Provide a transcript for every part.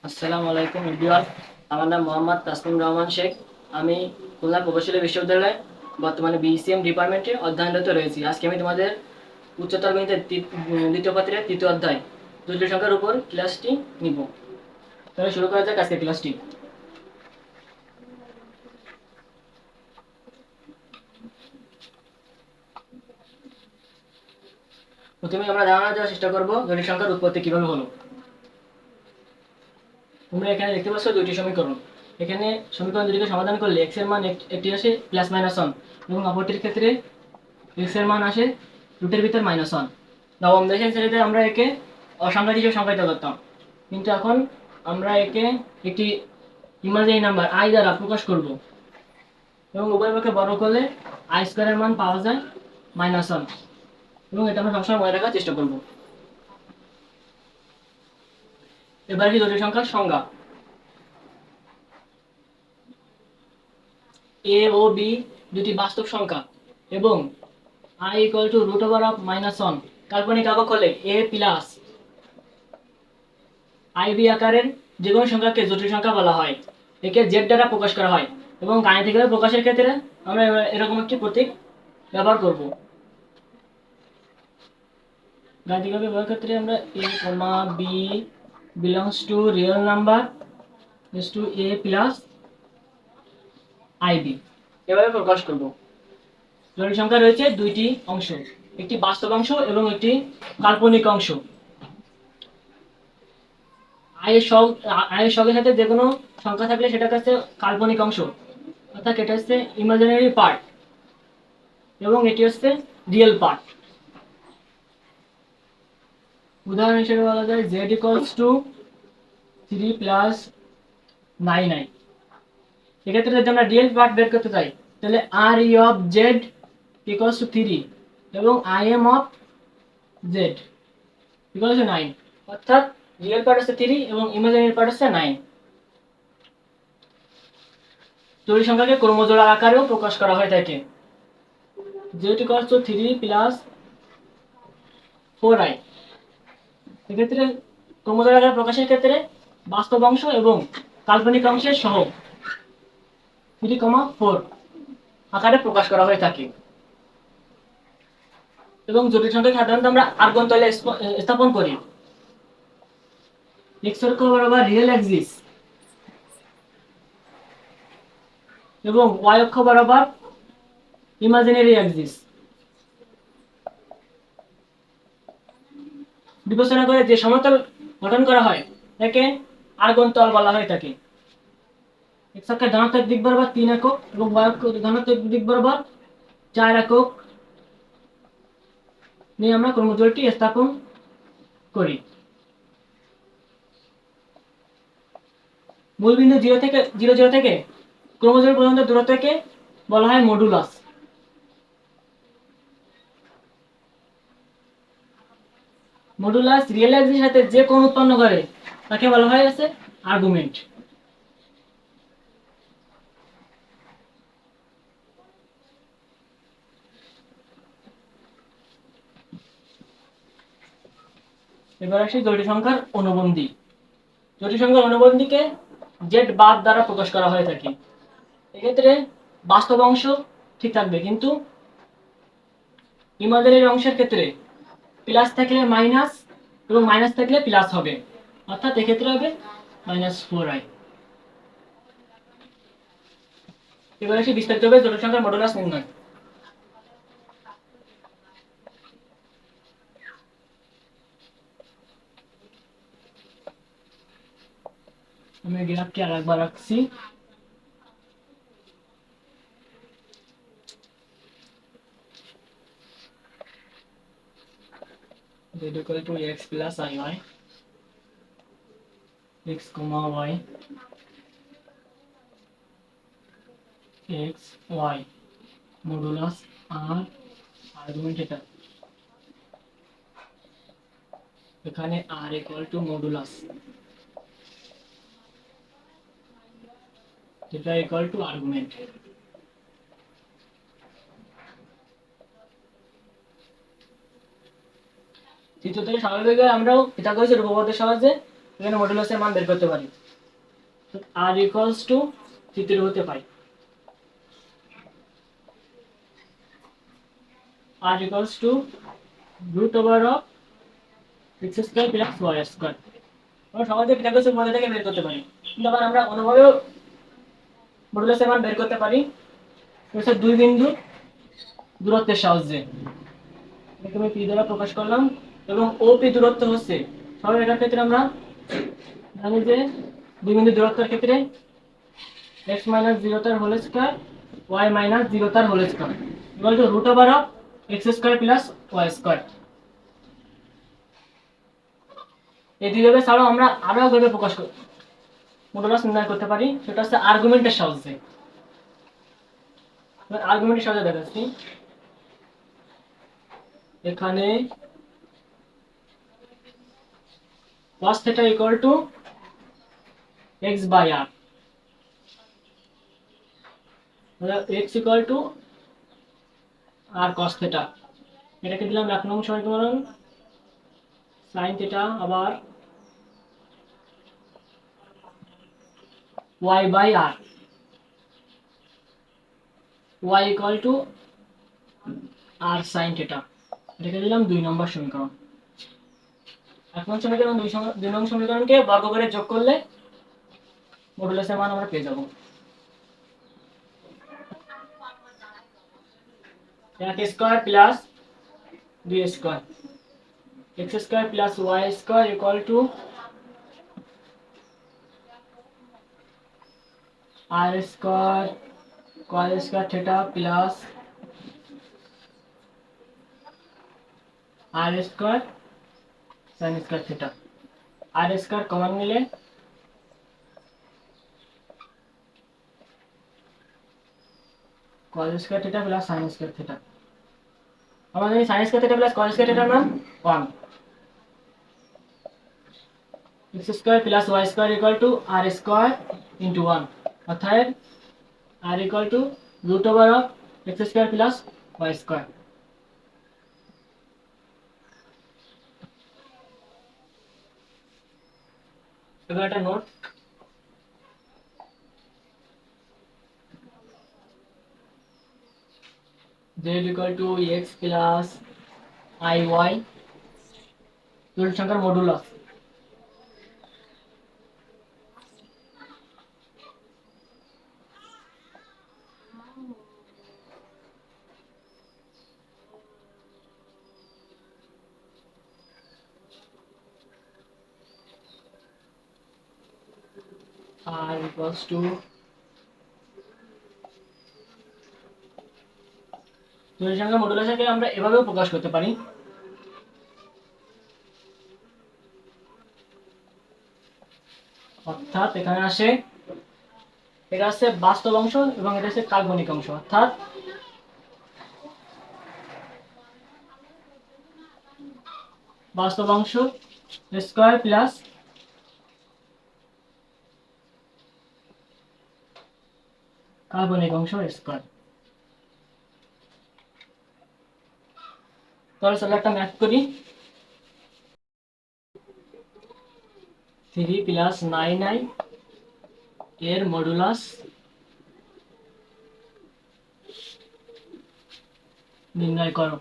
আসসালামু আলাইকুম এভরিওয়ান। আমার নাম মোহাম্মদ তাসমিম রহমান শেখ। আমি খুলনা প্রকৌশলী বিশ্ববিদ্যালয়ে বর্তমানে বিসিএম ডিপার্টমেন্টে অধ্যয়নরত রয়েছি। আজকে আমি তোমাদের উচ্চতর গণিতের দ্বিতীয় পত্রের তৃতীয় অধ্যায় জটিল সংখ্যার উপর ক্লাসটি নিব। তাহলে শুরু করা যাক আজকের ক্লাসটি। প্রথমে আমরা ধারণা দেওয়ার চেষ্টা করব জটিল সংখ্যার উৎপত্তি কিভাবে হলো। তোমরা এখানে দেখতে পাচ্ছ দুইটি সমীকরণ। এখানে সমীকরণ দুটিকে সমাধান করলে এক্স এর মান একটি আসে প্লাস মাইনাস ওয়ান এবং অপরটির ক্ষেত্রে এক্স এর মান আসে রুটের ভিতর মাইনাস ওয়ান। নবম দশম শ্রেণীতে আমরা একে অসংখ্যাত হিসেবে সংজ্ঞায়িত করতাম, কিন্তু এখন আমরা একে একটি ইমাজিনারি নাম্বার আই দ্বারা প্রকাশ করব এবং উভয় পক্ষে বর্গ করলে আই স্কোয়ারের মান পাওয়া যায় মাইনাস ওয়ান, এবং এটা আমরা সবসময় মনে রাখার চেষ্টা করব। এবার কি জটিল সংখ্যার সংজ্ঞা। এ ও বি দুটি বাস্তব সংখ্যা এবং i equal to root over of minus one কাল্পনিক একক হলে এ প্লাস আইবি আকারের যে কোনো সংখ্যাকে জটিল সংখ্যা বলা হয়। একে জেড দ্বারা প্রকাশ করা হয় এবং গাণিতিকভাবে প্রকাশের ক্ষেত্রে আমরা এরকম একটি প্রতীক ব্যবহার করব। গাণিতিকভাবে ব্যবহার ক্ষেত্রে আমরা A comma B belongs to real number is to A plus I B এভাবে প্রকাশ করব। জটিল সংখ্যা রয়েছে দুইটি অংশ, একটি বাস্তব অংশ এবং একটি কাল্পনিক অংশ। আয়ের সঙ্গের সাথে যে কোনো সংখ্যা থাকলে সেটা হচ্ছে কাল্পনিক অংশ, অর্থাৎ এটা হচ্ছে ইমাজিনারি পার্ট এবং এটি হচ্ছে রিয়েল পার্ট। উদাহরণ হিসেবে বলা যায় z equals to 3 plus 9i। এক্ষেত্রে যদি আমরা রিয়েল পার্ট বের করতে চাই তাহলে R E of Z equals to 3 এবং I M of Z equals to 9, অর্থাৎ রিয়েল পার্ট হচ্ছে 3 এবং ইমাজিনারি পার্ট হচ্ছে 9। জটিল সংখ্যাকে ক্রমজোড়া আকারেও প্রকাশ করা হয়ে থাকে। z equals to 3 plus 4i। এক্ষেত্রে ক্রমজোড়া আকারে প্রকাশের ক্ষেত্রে বাস্তব অংশ এবং কাল্পনিক অংশের সহগ 3,4 আকারে প্রকাশ করা হয়ে থাকে। এবং জটিল সংখ্যা সাধারণত আমরা আর্গন তলে স্থাপন করি। x অক্ষ বরাবর রিয়েল অ্যাক্সিস এবং y অক্ষ বরাবর ইমাজিনারি অ্যাক্সিস বিবেচনা করে যে সমতল গঠন করা হয় তাকে আর্গন তল বলা হয়ে থাকে। x অক্ষের ধনাত্মক দিক বরাবর 3 একক এবং y অক্ষের ধনাত্মক দিক বরাবর 4 একক নিয়ে আমরা ক্রমজোড়টি স্থাপন করি। মূলবিন্দু 0 থেকে ক্রমজোড় পর্যন্ত দূরত্বকে বলা হয় মডুলাস। মডুলাস রিয়েল অ্যাক্সিসের সাথে যে কোণ উৎপন্ন করে তাকে বলা হয় আছে আর্গুমেন্ট। এবার আসি জটিল সংখ্যার অনুবন্ধী। জটিল সংখ্যার অনুবন্ধীকে জেড বার দ্বারা প্রকাশ করা হয়ে থাকে। এক্ষেত্রে বাস্তব অংশ ঠিক থাকবে, কিন্তু ইমাজিনারি অংশের ক্ষেত্রে প্লাস থাকলে মাইনাস এবং মাইনাস থাকলে প্লাস হবে, অর্থাৎ এক্ষেত্রে হবে -4i। এবার আসি বিস্তারিতভাবে জটিল সংখ্যার মডুলাস নির্ণয়। আমি গ্রাফটি আরেকবার রাখছি। z equal to x plus iy, x comma y, x y modulus আর আর্গুমেন্ট এটা এখানে r equal to মডুলাস এটা equal to আর্গুমেন্ট। চিত্র থেকে স্বাভাবিকভাবে আমরাও এটা করেছি রূপপথের সাহায্যে এখানে মডুলাসের মান বের করতে পারি। আর ইকুয়ালস টু চিত্র হতে পাই R equals to root over of X square plus Y square. আমরা সহজে পিথাগোরাসের উপপাদ্য থেকে বের করতে পারি, কিন্তু আবার আমরা অন্যভাবেও মডুলাসের মান বের করতে পারি। হচ্ছে দুই বিন্দু দূরত্বের সাহায্যে। এটাকে আমি পি দ্বারা প্রকাশ করলাম এবং ও পি দূরত্ব হচ্ছে সরলরেখার ক্ষেত্রে আমরা জানি যে দুই বিন্দু দূরত্বের ক্ষেত্রে x মাইনাস জিরো তার whole square y minus zero তার whole square equal to root over of X square plus Y square. এই দুইভাবে ছাড়াও আমরা আরো একভাবে প্রকাশ করি মডুলাস নির্ণয় করতে পারি, সেটা হচ্ছে আর্গুমেন্টের সাহায্যে। আর্গুমেন্টের সাহায্যে দেখাচ্ছি। এখানে cos theta equal to x by r, x equal to r cos theta। এটাকে দিলাম এক নং সমীকরণ। sin theta আবার y by r, y equal to r sin theta। এটাকে দিলাম দুই নম্বর সমীকরণ। এক নং সমীকরণ দুই নং সমীকরণকে বর্গ করে যোগ করলে মডুলাসের মান আমরা পেয়ে যাব। এক স্কয়ার প্লাস দুই square x square plus Y square equal to r square cos square theta plus r square sin square theta. R square common নিলে cos square theta plus sin square theta. আমাদের sin square theta plus cos square থিটার মান 1। x square plus y square equal to r square into 1, অর্থাৎ r equal to root over of x square plus y square. এবার একটা note, z equal to x plus iy জটিল সংখ্যার modulus. r equals to জটিল সংখ্যার মডুলাসকে আমরা এভাবেও প্রকাশ করতে পারি। অর্থাৎ এখানে আসে এটা আছে বাস্তব অংশ এবং এটা আছে কাল্পনিক অংশ। অর্থাৎ বাস্তব অংশ স্কয়ার প্লাস কাল্পনিক অংশ স্কয়ার। তাহলে চলো একটা ম্যাথ করি। 3 প্লাস 9i এর মডুলাস নির্ণয় করো।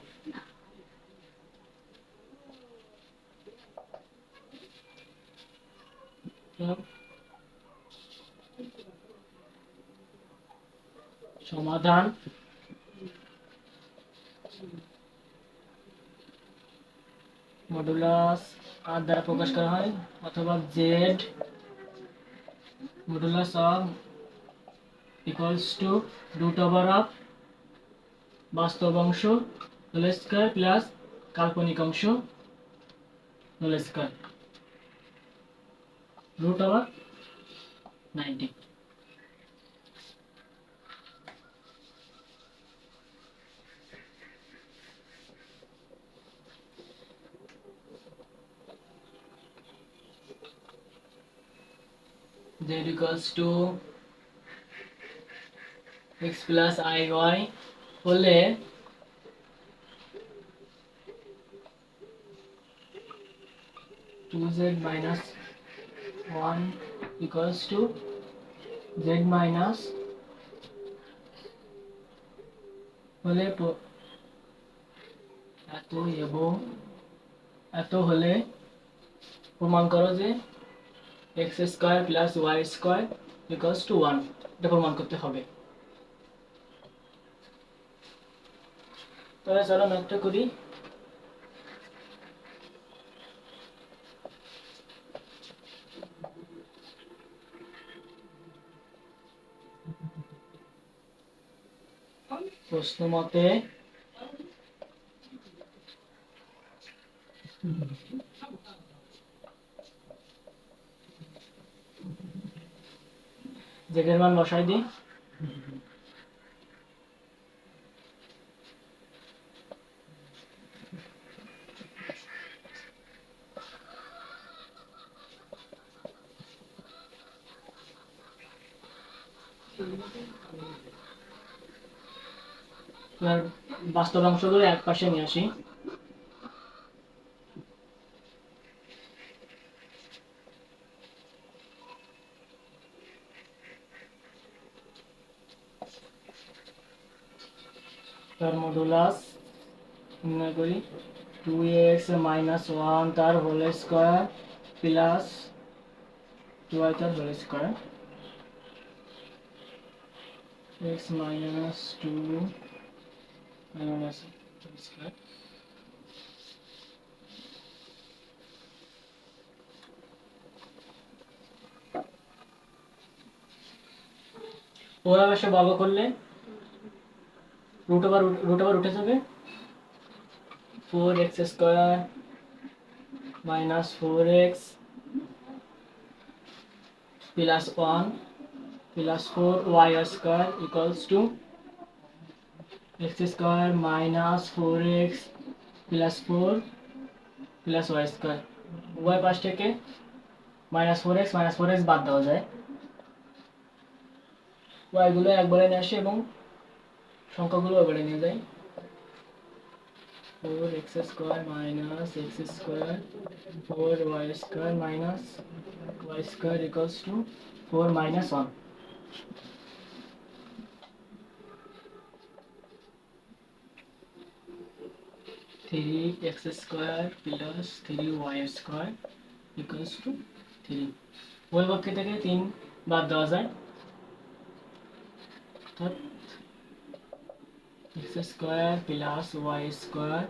সমাধান মডুলাস আর দ্বারা প্রকাশ করা হয়, অথবা z modulus of equals to root over of বাস্তব অংশ হোল স্কয়ার প্লাস কাল্পনিক অংশ whole square root over 90। z equals to x plus iy হলে two z minus 1 equals to z minus হলে এত এবং এত হলে প্রমাণ করো যে x square plus y square equals to 1 এটা প্রমাণ করতে হবে। তাহলে চলো ম্যাথটা করি। প্রশ্ন মতে জেডের মান বসাই দিই। এবার বাস্তব অংশগুলো এক পাশে নিয়ে আসি। তার মডুলাস নির্ণয় করি 2x মাইনাস 1 তার হোল স্কয়ার প্লাস 2y তার whole square x minus 2 minus square. ওভাবে সে বর্গ করলে রুট ওভার উঠে যাবে 4x square minus 4x plus 1 plus 4y square equals to x square minus 4x plus 4 plus y square. উভয় পাশ থেকে মাইনাস 4x বাদ দেওয়া যায়, y গুলো একবারে নিয়ে আসে এবং সংখ্যাগুলো একবারে নিয়ে যায়। 4x square minus x square 4y square minus y square equals to 4 minus 1। Three x square plus 3y square equals to 3। ওই পক্ষ থেকে 3 বাদ দেওয়া যায়, অর্থাৎ x square plus Y square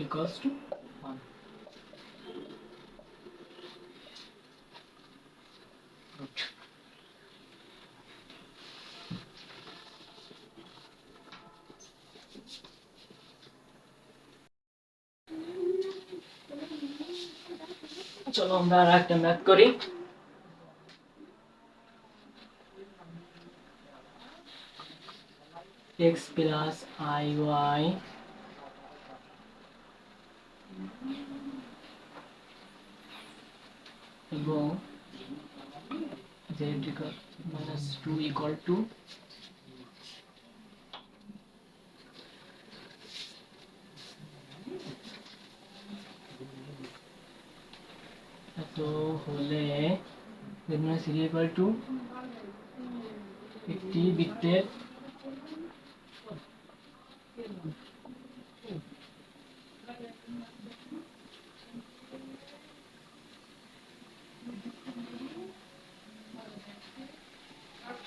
equals to 1। চলো আমরা আর একটা ম্যাথ করি। x প্লাস আই ওয়াই এবং z মাইনাস 2 ইকুয়াল টু এত হলে z মাইনাস 3 ইকুয়াল টু একটি বৃত্তের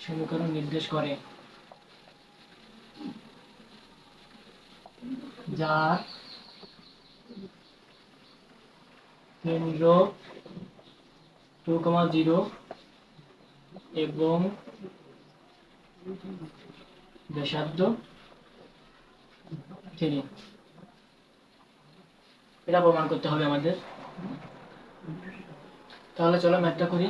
সমীকরণ নির্দেশ করে, যার কেন্দ্র 2, 0 এবং ব্যাসার্ধ 3। এটা প্রমাণ করতে হবে আমাদের। তাহলে চলো ম্যাথটা করি।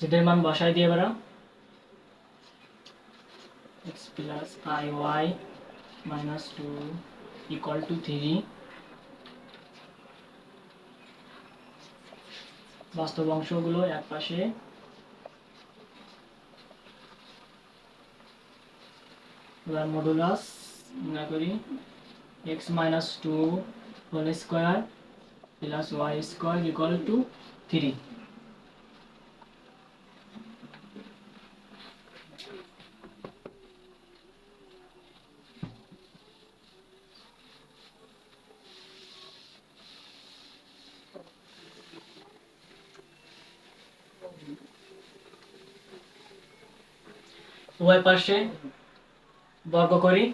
যেটার মান বসাই দিয়ে এবার x plus i y minus two equal to 3। বাস্তব অংশগুলো এক পাশে, এবার মডুলাস না করি x minus two whole square plus Y square equal to 3। উভয় পাশে বর্গ করি,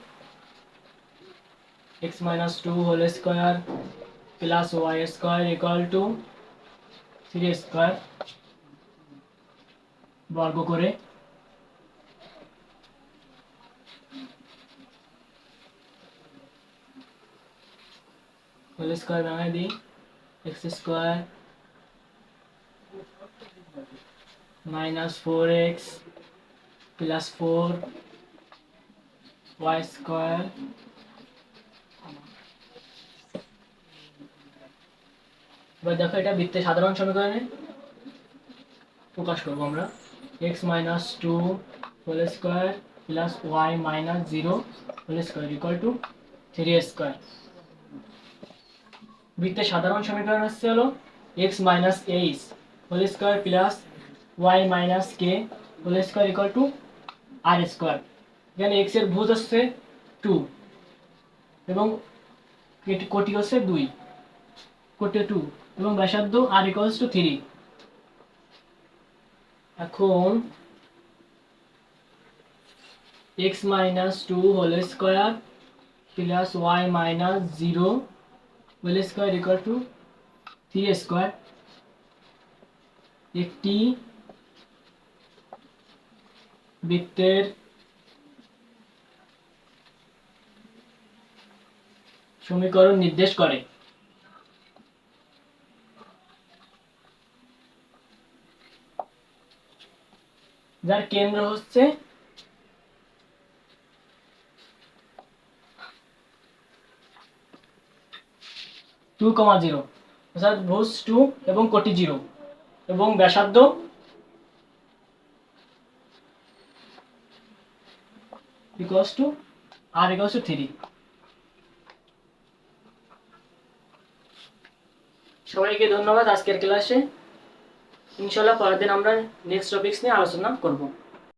x minus two whole square plus Y square equal to 3 square বর্গ করে হোল স্কোয়ার ভাঙাই দিই, x square minus 4x plus 4 y square. এবার দেখো এটা বৃত্তের সাধারণ সমীকরণে প্রকাশ করবো আমরা, x minus two whole square plus y minus 0 whole square equal to 3 square. বৃত্তের সাধারণ সমীকরণ হচ্ছে হলো x minus h whole square plus y minus k whole square equal to r square. এখানে এক্স এর ভুজ হচ্ছে 2 এবং কোটি হচ্ছে 2, কোটি 2 এবং ব্যাসার্ধ আর ইকুয়ালস টু 3। এখন x minus two whole square plus y minus 0 whole square equal to 3 square একটি বৃত্তের সমীকরণ নির্দেশ করে। যার কেন্দ্র হচ্ছে 2,0 অর্থাৎ ভুজ 2 এবং কোটি 0 এবং ব্যাসার্ধ equals to r equals to 3। সবাইকে ধন্যবাদ আজকের ক্লাসে। ইনশাআল্লাহ পরের দিন আমরা নেক্সট টপিকস নিয়ে আলোচনা করব।